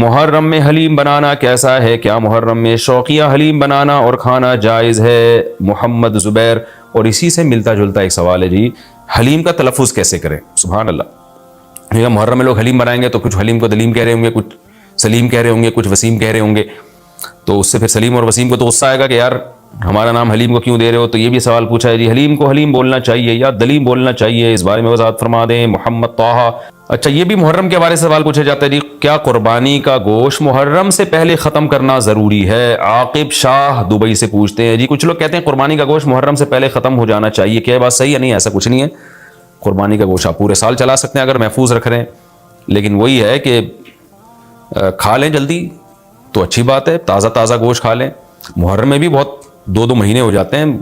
محرم میں حلیم بنانا کیسا ہے؟ کیا محرم میں شوقیہ حلیم بنانا اور کھانا جائز ہے؟ محمد زبیر. اور اسی سے ملتا جلتا ایک سوال ہے جی، حلیم کا تلفظ کیسے کریں؟ سبحان اللہ. محرم میں لوگ حلیم بنائیں گے تو کچھ حلیم کو دلیم کہہ رہے ہوں گے، کچھ سلیم کہہ رہے ہوں گے، کچھ وسیم کہہ رہے ہوں گے. تو اس سے پھر سلیم اور وسیم کو تو غصہ آئے گا کہ یار ہمارا نام حلیم کو کیوں دے رہے ہو. تو یہ بھی سوال پوچھا ہے جی، حلیم کو حلیم بولنا چاہیے یا دلیم بولنا چاہیے؟ اس بارے میں وضاحت فرما دیں. محمد طه. اچھا، یہ بھی محرم کے بارے سے سوال پوچھا جاتا ہے جی، کیا قربانی کا گوشت محرم سے پہلے ختم کرنا ضروری ہے؟ عاقب شاہ دبئی سے پوچھتے ہیں جی. کچھ لوگ کہتے ہیں قربانی کا گوشت محرم سے پہلے ختم ہو جانا چاہیے، کیا یہ بات صحیح ہے؟ نہیں، ایسا کچھ نہیں ہے. قربانی کا گوشت آپ پورے سال چلا سکتے ہیں اگر محفوظ رکھ رہے ہیں، لیکن وہی ہے کہ کھا لیں جلدی تو اچھی بات ہے، تازہ تازہ گوشت کھا لیں. محرم میں بھی بہت 2 مہینے ہو جاتے ہیں،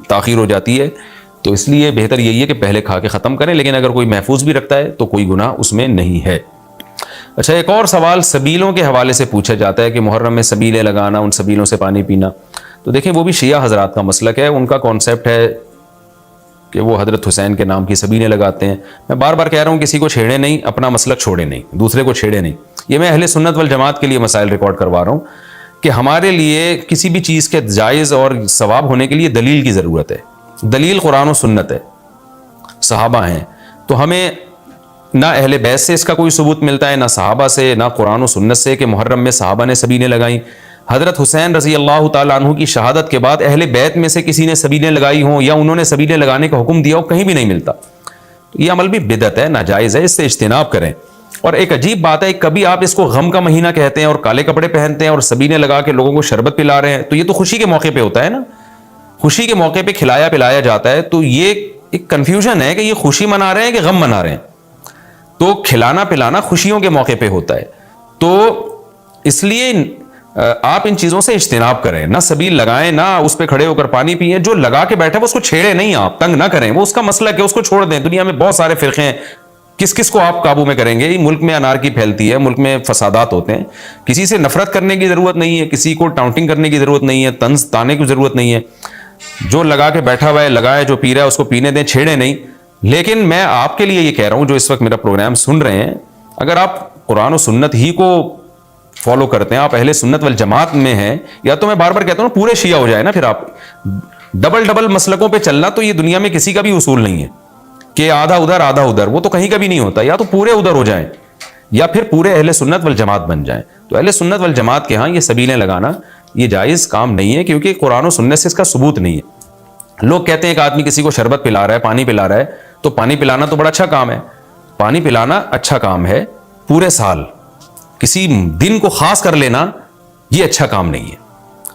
تاخیر ہو جاتی ہے، تو اس لیے بہتر یہی ہے کہ پہلے کھا کے ختم کریں. لیکن اگر کوئی محفوظ بھی رکھتا ہے تو کوئی گناہ اس میں نہیں ہے. اچھا، ایک اور سوال سبیلوں کے حوالے سے پوچھا جاتا ہے کہ محرم میں سبیلیں لگانا، ان سبیلوں سے پانی پینا. تو دیکھیں، وہ بھی شیعہ حضرات کا مسلک ہے، ان کا کانسیپٹ ہے کہ وہ حضرت حسین کے نام کی سبیلیں لگاتے ہیں. میں بار بار کہہ رہا ہوں، کسی کو چھیڑے نہیں، اپنا مسلک چھوڑے نہیں، دوسرے کو چھیڑے نہیں. یہ میں اہل سنت والجماعت کے لیے مسائل ریکارڈ کروا رہا ہوں کہ ہمارے لیے کسی بھی چیز کے جائز اور ثواب ہونے کے لیے دلیل کی ضرورت ہے. دلیل قرآن و سنت ہے، صحابہ ہیں. تو ہمیں نہ اہل بیت سے اس کا کوئی ثبوت ملتا ہے، نہ صحابہ سے، نہ قرآن و سنت سے کہ محرم میں صحابہ نے سبیلیں لگائیں. حضرت حسین رضی اللہ تعالیٰ عنہ کی شہادت کے بعد اہل بیت میں سے کسی نے سبیلیں لگائی ہوں یا انہوں نے سبیلیں لگانے کا حکم دیا ہو، کہیں بھی نہیں ملتا. تو یہ عمل بھی بدعت ہے، ناجائز ہے، اس سے اجتناب کریں. اور ایک عجیب بات ہے، کبھی آپ اس کو غم کا مہینہ کہتے ہیں اور کالے کپڑے پہنتے ہیں اور سبیلیں لگا کے لوگوں کو شربت پلا رہے ہیں. تو یہ تو خوشی کے موقع پہ ہوتا ہے نا، خوشی کے موقع پہ کھلایا پلایا جاتا ہے. تو یہ ایک کنفیوژن ہے کہ یہ خوشی منا رہے ہیں کہ غم منا رہے ہیں. تو کھلانا پلانا خوشیوں کے موقع پہ ہوتا ہے. تو اس لیے آپ ان چیزوں سے اجتناب کریں، نہ سبیل لگائیں، نہ اس پہ کھڑے ہو کر پانی پئیں. جو لگا کے بیٹھا وہ اس کو چھیڑے نہیں، آپ تنگ نہ کریں، وہ اس کا مسئلہ ہے، اس کو چھوڑ دیں. دنیا میں بہت سارے فرقے ہیں، کس کس کو آپ قابو میں کریں گے؟ ملک میں انارکی پھیلتی ہے، ملک میں فسادات ہوتے ہیں. کسی سے نفرت کرنے کی ضرورت نہیں ہے، کسی کو ٹاؤنٹنگ کرنے کی ضرورت نہیں ہے، طنز تانے کی ضرورت نہیں ہے. جو لگا کے بیٹھا ہوا ہے لگائے، جو پی رہا ہے اس کو پینے دیں، چھیڑے نہیں. لیکن میں آپ کے لیے یہ کہہ رہا ہوں جو اس وقت میرا پروگرام سن رہے ہیں، اگر آپ قرآن و سنت ہی کو فالو کرتے ہیں، آپ اہل سنت والجماعت میں ہیں، یا تو میں بار بار کہتا ہوں پورے شیعہ ہو جائیں نا. پھر آپ ڈبل مسلکوں پہ چلنا تو یہ دنیا میں کسی کا بھی اصول نہیں ہے کہ آدھا ادھر آدھا ادھر، وہ تو کہیں کا بھی نہیں ہوتا. یا تو پورے ادھر ہو جائیں یا پھر پورے اہل سنت والجماعت بن جائیں. تو اہل سنت والجماعت کے ہاں یہ سبیلیں لگانا یہ جائز کام نہیں ہے، کیونکہ قرآن و سنت سے اس کا ثبوت نہیں ہے. لوگ کہتے ہیں کہ آدمی کسی کو شربت پلا رہا ہے، پانی پلا رہا ہے، تو پانی پلانا تو بڑا اچھا کام ہے. پانی پلانا اچھا کام ہے، پورے سال کسی دن کو خاص کر لینا یہ اچھا کام نہیں ہے.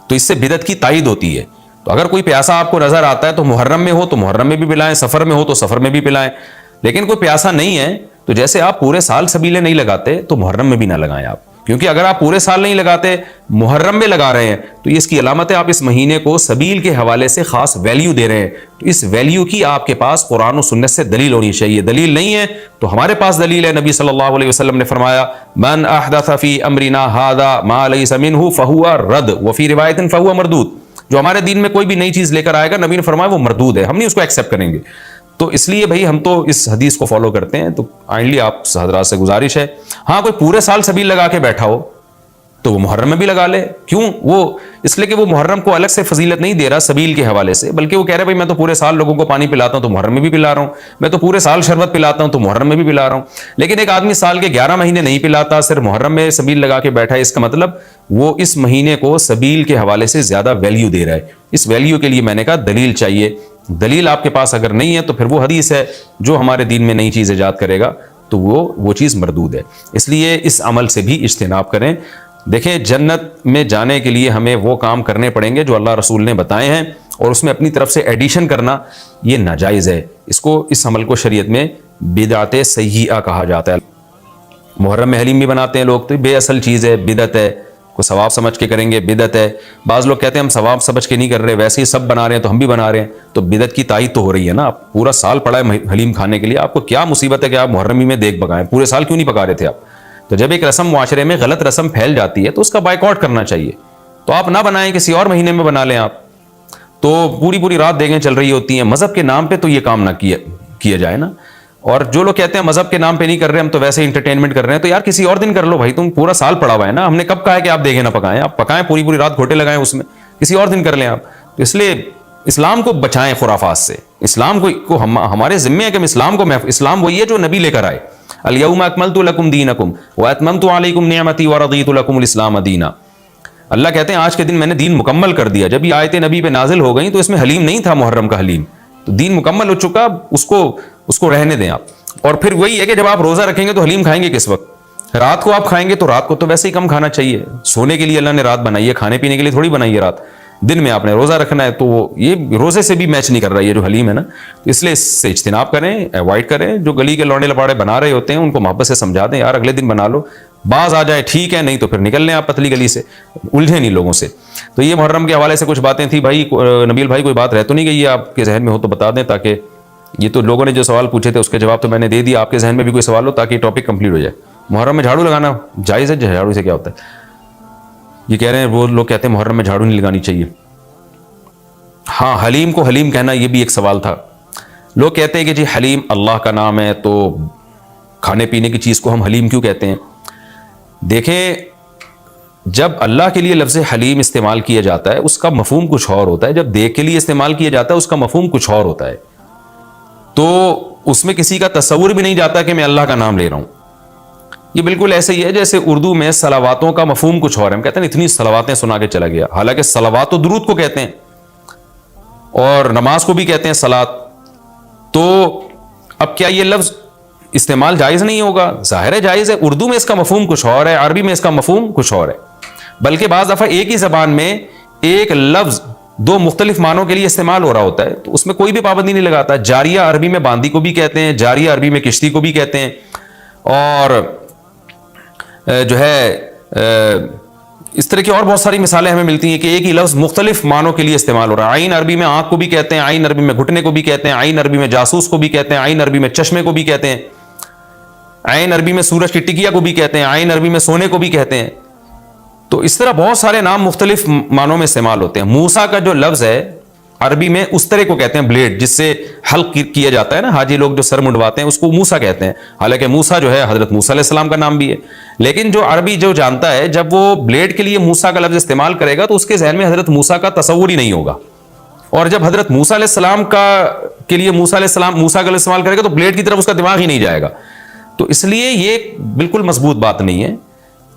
تو اس سے بدعت کی تائید ہوتی ہے. تو اگر کوئی پیاسا آپ کو نظر آتا ہے تو محرم میں ہو تو محرم میں بھی پلائیں، سفر میں ہو تو سفر میں بھی پلائیں. لیکن کوئی پیاسا نہیں ہے تو جیسے آپ پورے سال سبیلیں نہیں لگاتے تو محرم میں بھی نہ لگائیں آپ. کیونکہ اگر آپ پورے سال نہیں لگاتے، محرم میں لگا رہے ہیں، تو یہ اس کی علامت ہے آپ اس مہینے کو سبیل کے حوالے سے خاص ویلیو دے رہے ہیں. تو اس ویلیو کی آپ کے پاس قرآن و سنت سے دلیل ہونی چاہیے. دلیل نہیں ہے تو ہمارے پاس دلیل ہے. نبی صلی اللہ علیہ وسلم نے فرمایا، من احدث فی امرنا ھذا ما لیس منہ فہو رد وفی روایت فہو مردود. جو ہمارے دین میں کوئی بھی نئی چیز لے کر آئے گا، نبی نے فرمایا وہ مردود ہے، ہم نہیں اس کو ایکسیپٹ کریں گے. تو اس لیے بھائی ہم تو اس حدیث کو فالو کرتے ہیں. تو کائنڈلی آپ حضرات سے گزارش ہے، ہاں کوئی پورے سال سبیل لگا کے بیٹھا ہو تو وہ محرم میں بھی لگا لے. کیوں؟ وہ اس لیے کہ وہ محرم کو الگ سے فضیلت نہیں دے رہا سبیل کے حوالے سے، بلکہ وہ کہہ رہے بھائی میں تو پورے سال لوگوں کو پانی پلاتا ہوں تو محرم میں بھی پلا رہا ہوں، میں تو پورے سال شربت پلاتا ہوں تو محرم میں بھی پلا رہا ہوں. لیکن ایک آدمی سال کے 11 مہینے نہیں پلاتا، صرف محرم میں سبیل لگا کے بیٹھا ہے، اس کا مطلب وہ اس مہینے کو سبیل کے حوالے سے زیادہ ویلیو دے رہا ہے. اس ویلیو کے لیے میں نے کہا دلیل چاہیے. دلیل آپ کے پاس اگر نہیں ہے تو پھر وہ حدیث ہے جو ہمارے دین میں نئی چیز ایجاد کرے گا تو وہ چیز مردود ہے. اس لیے اس عمل سے بھی اجتناب کریں. دیکھیں، جنت میں جانے کے لیے ہمیں وہ کام کرنے پڑیں گے جو اللہ رسول نے بتائے ہیں، اور اس میں اپنی طرف سے ایڈیشن کرنا یہ ناجائز ہے. اس عمل کو شریعت میں بدعت سیئہ کہا جاتا ہے. محرم میں حلیم بھی بناتے ہیں لوگ، تو بے اصل چیز ہے، بدعت ہے. کو ثواب سمجھ کے کریں گے، بدعت ہے. بعض لوگ کہتے ہیں ہم ثواب سمجھ کے نہیں کر رہے، ویسے ہی سب بنا رہے ہیں تو ہم بھی بنا رہے ہیں. تو بدعت کی تائید تو ہو رہی ہے نا. آپ پورا سال پڑا ہے حلیم کھانے کے لیے، آپ کو کیا مصیبت ہے کہ آپ محرمی میں دیگ پکائیں؟ پورے سال کیوں نہیں پکا رہے تھے آپ؟ تو جب ایک رسم معاشرے میں غلط رسم پھیل جاتی ہے تو اس کا بائیکاٹ کرنا چاہیے. تو آپ نہ بنائیں، کسی اور مہینے میں بنا لیں. آپ تو پوری رات دیگیں چل رہی ہوتی ہیں، مذہب کے نام پہ تو یہ کام نہ کیا جائے نا. اور جو لوگ کہتے ہیں مذہب کے نام پہ نہیں کر رہے، ہم تو ویسے انٹرٹینمنٹ کر رہے ہیں، تو یار کسی اور دن کر لو بھائی، تم پورا سال پڑا ہوا ہے نا، ہم نے کب کہا ہے کہ آپ دیکھیں نہ پکائیں، آپ پکائیں پوری پوری رات گھوٹے لگائیں اس میں، کسی اور دن کر لیں آپ. تو اس لیے اسلام کو بچائیں خرافات سے. اسلام کو ہمارے ذمے ہے کہ ہم اسلام کو اسلام وہی ہے جو نبی لے کر آئے. الیوم اکملت لکم دینکم واتممت علیکم نعمتی ورضیت لکم الاسلام دینا. اللہ کہتے ہیں آج کے دن میں نے دین مکمل کر دیا. جب یہ آیتیں نبی پہ نازل ہو گئیں تو اس میں حلیم نہیں تھا، محرم کا حلیم، تو دین مکمل ہو چکا، اس کو رہنے دیں آپ. اور پھر وہی ہے کہ جب آپ روزہ رکھیں گے تو حلیم کھائیں گے کس وقت؟ رات کو آپ کھائیں گے تو رات کو تو ویسے ہی کم کھانا چاہیے، سونے کے لیے اللہ نے رات بنائی ہے، کھانے پینے کے لیے تھوڑی بنائی ہے رات. دن میں آپ نے روزہ رکھنا ہے، تو وہ یہ روزے سے بھی میچ نہیں کر رہا ہے جو حلیم ہے نا. اس لیے اس سے اجتناب کریں، ایوائڈ کریں. جو گلی کے لونڈے لپاڑے بنا رہے ہوتے ہیں ان کو محبت سے سمجھا دیں، یار اگلے دن بنا لو، باز آ جائے ٹھیک ہے، نہیں تو پھر نکل لیں آپ پتلی گلی سے، الجھیں نہیں لوگوں سے. تو یہ محرم کے حوالے سے کچھ باتیں تھیں. بھائی نبیل بھائی کوئی بات رہ تو نہیں گئی ہے آپ کے ذہن میں ہو تو بتا دیں، تاکہ یہ تو لوگوں نے جو سوال پوچھے تھے اس کے جواب تو میں نے دے دیا، آپ کے ذہن میں بھی کوئی سوال ہو تاکہ ٹاپک کمپلیٹ ہو جائے. محرم میں جھاڑو لگانا جائز ہے؟ جھاڑو سے کیا ہوتا ہے؟ یہ کہہ رہے ہیں وہ لوگ کہتے ہیں محرم میں جھاڑو نہیں لگانی چاہیے. ہاں، حلیم کو حلیم کہنا یہ بھی ایک سوال تھا. لوگ کہتے ہیں کہ جی حلیم اللہ کا نام ہے تو کھانے پینے کی چیز کو ہم حلیم کیوں کہتے ہیں؟ دیکھیں، جب اللہ کے لیے لفظ حلیم استعمال کیا جاتا ہے اس کا مفہوم کچھ اور ہوتا ہے، جب دیکھ کے لیے استعمال کیا جاتا ہے اس کا مفہوم کچھ اور ہوتا ہے. تو اس میں کسی کا تصور بھی نہیں جاتا کہ میں اللہ کا نام لے رہا ہوں. یہ بالکل ایسے ہی ہے جیسے اردو میں صلواتوں کا مفہوم کچھ اور ہے. ہم کہتے ہیں اتنی صلواتیں سنا کے چلا گیا، حالانکہ صلوات و درود کو کہتے ہیں اور نماز کو بھی کہتے ہیں صلات. تو اب کیا یہ لفظ استعمال جائز نہیں ہوگا؟ ظاہر ہے جائز ہے. اردو میں اس کا مفہوم کچھ اور ہے، عربی میں اس کا مفہوم کچھ اور ہے. بلکہ بعض دفعہ ایک ہی زبان میں ایک لفظ دو مختلف معنوں کے لیے استعمال ہو رہا ہوتا ہے، تو اس میں کوئی بھی پابندی نہیں لگاتا. جاریہ عربی میں باندی کو بھی کہتے ہیں، جاریہ عربی میں کشتی کو بھی کہتے ہیں. اور جو ہے اس طرح کی اور بہت ساری مثالیں ہمیں ملتی ہیں کہ ایک ہی لفظ مختلف معنوں کے لیے استعمال ہو رہا ہے. عین عربی میں آنکھ کو بھی کہتے ہیں، عین عربی میں گھٹنے کو بھی کہتے ہیں، عین عربی میں جاسوس کو بھی کہتے ہیں، عین عربی میں چشمے کو بھی کہتے ہیں، عین عربی میں سورج کی ٹکیا کو بھی کہتے ہیں، عین عربی میں سونے کو بھی کہتے ہیں. تو اس طرح بہت سارے نام مختلف معنوں میں استعمال ہوتے ہیں. موسیٰ کا جو لفظ ہے عربی میں اس طرح کو کہتے ہیں بلیڈ جس سے حلق کیا جاتا ہے نا، حاجی لوگ جو سر منڈواتے ہیں اس کو موسیٰ کہتے ہیں. حالانکہ موسیٰ جو ہے حضرت موسیٰ علیہ السلام کا نام بھی ہے. لیکن جو عربی جو جانتا ہے جب وہ بلیڈ کے لیے موسیٰ کا لفظ استعمال کرے گا تو اس کے ذہن میں حضرت موسیٰ کا تصور ہی نہیں ہوگا. اور جب حضرت موسیٰ علیہ السلام کے لیے موسیٰ کا لفظ استعمال کرے گا تو بلیڈ کی طرف اس کا دماغ ہی نہیں جائے گا. تو اس لیے یہ بالکل مضبوط بات نہیں ہے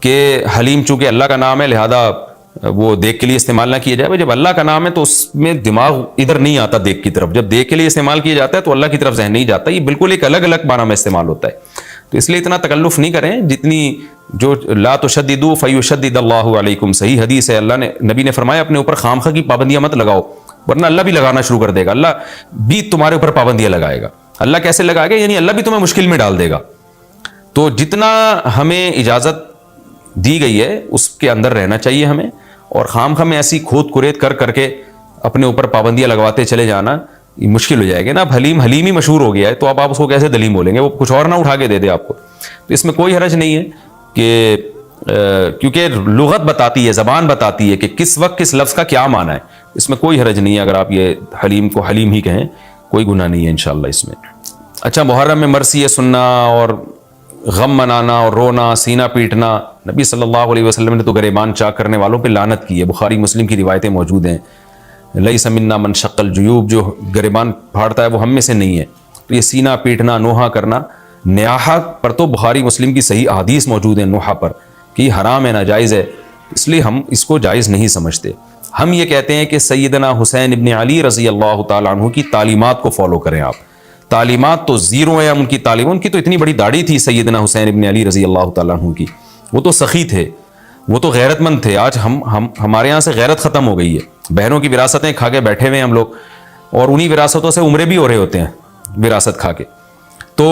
کہ حلیم چونکہ اللہ کا نام ہے لہذا وہ دیکھ کے لیے استعمال نہ کیا جائے. جب اللہ کا نام ہے تو اس میں دماغ ادھر نہیں آتا دیکھ کی طرف، جب دیکھ کے لیے استعمال کیا جاتا ہے تو اللہ کی طرف ذہن نہیں جاتا. یہ بالکل ایک الگ الگ معنی میں استعمال ہوتا ہے. تو اس لیے اتنا تکلف نہیں کریں جتنی جو لا تشددوا فیشدد اللہ علیکم. صحیح حدیث ہے، اللہ نے نبی نے فرمایا اپنے اوپر خامخواہ کی پابندیاں مت لگاؤ ورنہ اللہ بھی لگانا شروع کر دے گا. اللہ بھی تمہارے اوپر پابندیاں لگائے گا. اللہ کیسے لگائے گا؟ یعنی اللہ بھی تمہیں مشکل میں ڈال دے گا. تو جتنا ہمیں اجازت دی گئی ہے اس کے اندر رہنا چاہیے ہمیں، اور خامخواہ میں ایسی کھود کریت کر کے اپنے اوپر پابندیاں لگواتے چلے جانا یہ مشکل ہو جائے گا نا. اب حلیم ہی مشہور ہو گیا ہے تو اب آپ اس کو کیسے دلیم بولیں گے؟ وہ کچھ اور نہ اٹھا کے دے دے آپ کو. تو اس میں کوئی حرج نہیں ہے کہ کیونکہ لغت بتاتی ہے، زبان بتاتی ہے کہ کس وقت کس لفظ کا کیا معنی ہے. اس میں کوئی حرج نہیں ہے اگر آپ یہ حلیم کو حلیم ہی کہیں، کوئی گناہ نہیں ہے انشاءاللہ اس میں. اچھا، محرم میں مرثیہ سننا اور غم منانا اور رونا، سینہ پیٹنا، نبی صلی اللہ علیہ وسلم نے تو گریبان چاک کرنے والوں پہ لعنت کی ہے. بخاری مسلم کی روایتیں موجود ہیں. لیس منا من شق الجیوب، جو گریبان پھاڑتا ہے وہ ہم میں سے نہیں ہے. تو یہ سینہ پیٹنا، نوحہ کرنا، نیاحہ پر تو بخاری مسلم کی صحیح احادیث موجود ہیں نوحہ پر کہ یہ حرام ہے، ناجائز ہے. اس لیے ہم اس کو جائز نہیں سمجھتے. ہم یہ کہتے ہیں کہ سیدنا حسین ابن علی رضی اللہ تعالیٰ عنہ کی تعلیمات کو فالو کریں آپ. تعلیمات تو زیرو ہیں ان کی تعلیم. ان کی تو اتنی بڑی داڑھی تھی سیدنا حسین ابن علی رضی اللہ تعالیٰ عنہ کی. وہ تو سخی تھے، وہ تو غیرت مند تھے. آج ہمارے یہاں سے غیرت ختم ہو گئی ہے. بہنوں کی وراثتیں کھا کے بیٹھے ہوئے ہیں ہم لوگ، اور انہی وراثتوں سے عمرے بھی ہو رہے ہوتے ہیں وراثت کھا کے. تو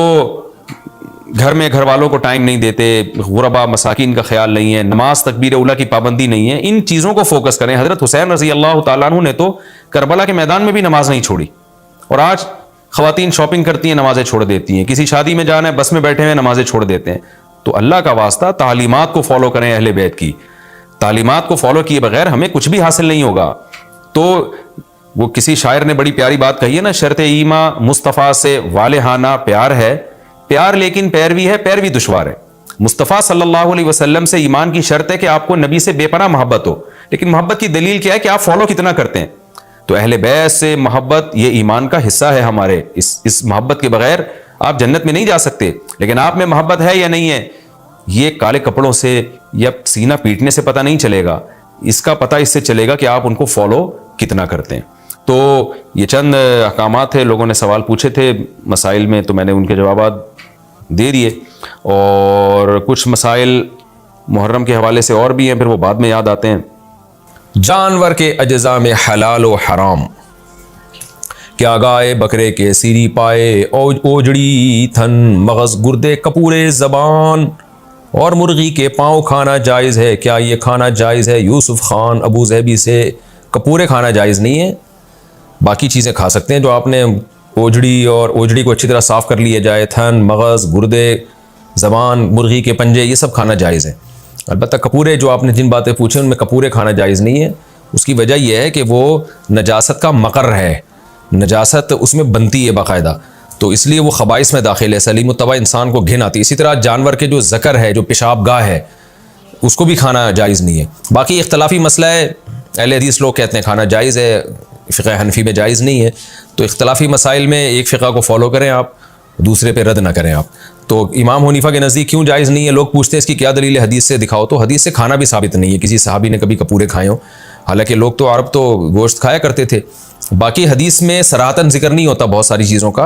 گھر میں گھر والوں کو ٹائم نہیں دیتے، غربا مساکین کا خیال نہیں ہے، نماز تکبیر اولیٰ کی پابندی نہیں ہے. ان چیزوں کو فوکس کریں. حضرت حسین رضی اللہ تعالیٰ عنہ نے تو کربلا کے میدان میں بھی نماز نہیں چھوڑی. اور آج خواتین شاپنگ کرتی ہیں نمازیں چھوڑ دیتی ہیں، کسی شادی میں جانا ہے بس میں بیٹھے ہوئے نمازیں چھوڑ دیتے ہیں. تو اللہ کا واسطہ تعلیمات کو فالو کریں اہل بیت کی. تعلیمات کو فالو کیے بغیر ہمیں کچھ بھی حاصل نہیں ہوگا. تو وہ کسی شاعر نے بڑی پیاری بات کہی ہے نا، شرط ایما مصطفیٰ سے والہانہ پیار ہے، پیار لیکن پیروی ہے، پیروی دشوار ہے۔ مصطفیٰ صلی اللہ علیہ وسلم سے ایمان کی شرط ہے کہ آپ کو نبی سے بے پناہ محبت ہو، لیکن محبت کی دلیل کیا ہے کہ آپ فالو کتنا کرتے ہیں۔ تو اہل بیت سے محبت یہ ایمان کا حصہ ہے ہمارے، اس محبت کے بغیر آپ جنت میں نہیں جا سکتے۔ لیکن آپ میں محبت ہے یا نہیں ہے، یہ کالے کپڑوں سے یا سینہ پیٹنے سے پتہ نہیں چلے گا، اس کا پتہ اس سے چلے گا کہ آپ ان کو فالو کتنا کرتے ہیں۔ تو یہ چند احکامات تھے، لوگوں نے سوال پوچھے تھے مسائل میں، تو میں نے ان کے جوابات دے دیے، اور کچھ مسائل محرم کے حوالے سے اور بھی ہیں، پھر وہ بعد میں یاد آتے ہیں۔ جانور کے اجزاء میں حلال و حرام، کیا گائے بکرے کے سیری پائے، اوجڑی تھن مغز گردے کپورے زبان، اور مرغی کے پاؤں کھانا جائز ہے، کیا یہ کھانا جائز ہے؟ یوسف خان ابو ظہبی سے کپورے کھانا جائز نہیں ہے، باقی چیزیں کھا سکتے ہیں جو آپ نے اوجڑی، اور اوجڑی کو اچھی طرح صاف کر لیا جائے، تھن مغز گردے زبان مرغی کے پنجے، یہ سب کھانا جائز ہے۔ البتہ کپورے جو آپ نے جن باتیں پوچھیں ان میں کپورے کھانا جائز نہیں ہے۔ اس کی وجہ یہ ہے کہ وہ نجاست کا مقر ہے، نجاست اس میں بنتی ہے باقاعدہ، تو اس لیے وہ خبائث میں داخل ہے، سلیم الطبع انسان کو گھن آتی ہے۔ اسی طرح جانور کے جو ذکر ہے، جو پیشاب گاہ ہے، اس کو بھی کھانا جائز نہیں ہے۔ باقی اختلافی مسئلہ ہے، اہل حدیث لوگ کہتے ہیں کھانا جائز ہے، فقہ حنفی میں جائز نہیں ہے، تو اختلافی مسائل میں ایک فقہ کو فالو کریں آپ، دوسرے پہ رد نہ کریں آپ۔ تو امام حنیفہ کے نزدیک کیوں جائز نہیں ہے؟ لوگ پوچھتے ہیں اس کی کیا دلیل ہے، حدیث سے دکھاؤ، تو حدیث سے کھانا بھی ثابت نہیں ہے، کسی صحابی نے کبھی کپورے کھائے ہوں، حالانکہ لوگ تو عرب تو گوشت کھایا کرتے تھے۔ باقی حدیث میں صراحتاً ذکر نہیں ہوتا بہت ساری چیزوں کا،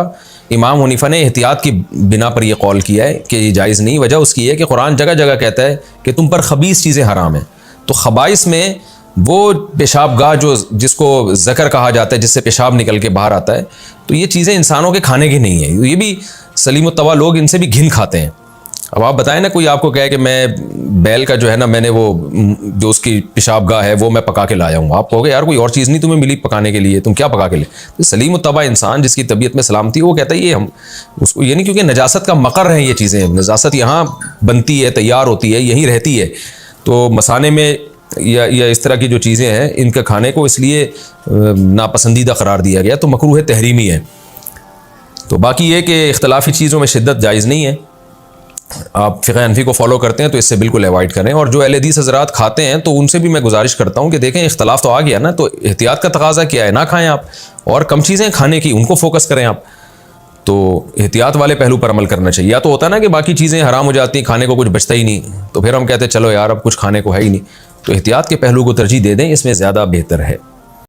امام حنیفہ نے احتیاط کی بنا پر یہ قول کیا ہے کہ یہ جائز نہیں۔ وجہ اس کی ہے کہ قرآن جگہ جگہ کہتا ہے کہ تم پر خبیث چیزیں حرام ہیں، تو خبائث میں وہ پیشاب گاہ جو جس کو ذکر کہا جاتا ہے، جس سے پیشاب نکل کے باہر آتا ہے، تو یہ چیزیں انسانوں کے کھانے کی نہیں ہیں، یہ بھی سلیم الطبع لوگ ان سے بھی گھن کھاتے ہیں۔ اب آپ بتائیں نا، کوئی آپ کو کہے کہ میں بیل کا جو ہے نا، میں نے وہ جو اس کی پیشاب گاہ ہے وہ میں پکا کے لایا ہوں، آپ کہو گے یار کوئی اور چیز نہیں تمہیں ملی پکانے کے لیے، تم کیا پکا کے لے؟ تو سلیم الطبع انسان جس کی طبیعت میں سلامتی وہ کہتا ہے یہ ہم اس کو، یعنی کیونکہ نجاست کا مقر ہیں یہ چیزیں، نجاست یہاں بنتی ہے، تیار ہوتی ہے، یہیں رہتی ہے، تو مسانے میں یا اس طرح کی جو چیزیں ہیں ان کے کھانے کو اس لیے ناپسندیدہ قرار دیا گیا، تو مکروہ تحریمی ہے۔ تو باقی یہ کہ اختلافی چیزوں میں شدت جائز نہیں ہے، آپ فقہ حنفی کو فالو کرتے ہیں تو اس سے بالکل ایوائڈ کریں، اور جو اہل حدیث حضرات کھاتے ہیں تو ان سے بھی میں گزارش کرتا ہوں کہ دیکھیں اختلاف تو آ گیا نا، تو احتیاط کا تقاضا کیا ہے، نہ کھائیں آپ، اور کم چیزیں کھانے کی ان کو فوکس کریں آپ، تو احتیاط والے پہلو پر عمل کرنا چاہیے۔ یا تو ہوتا ہے نا کہ باقی چیزیں حرام ہو جاتی ہیں، کھانے کو کچھ بچتا ہی نہیں، تو پھر ہم کہتے ہیں چلو یار اب کچھ کھانے کو ہے ہی نہیں، تو احتیاط کے پہلو کو ترجیح دے دیں، اس میں زیادہ بہتر ہے۔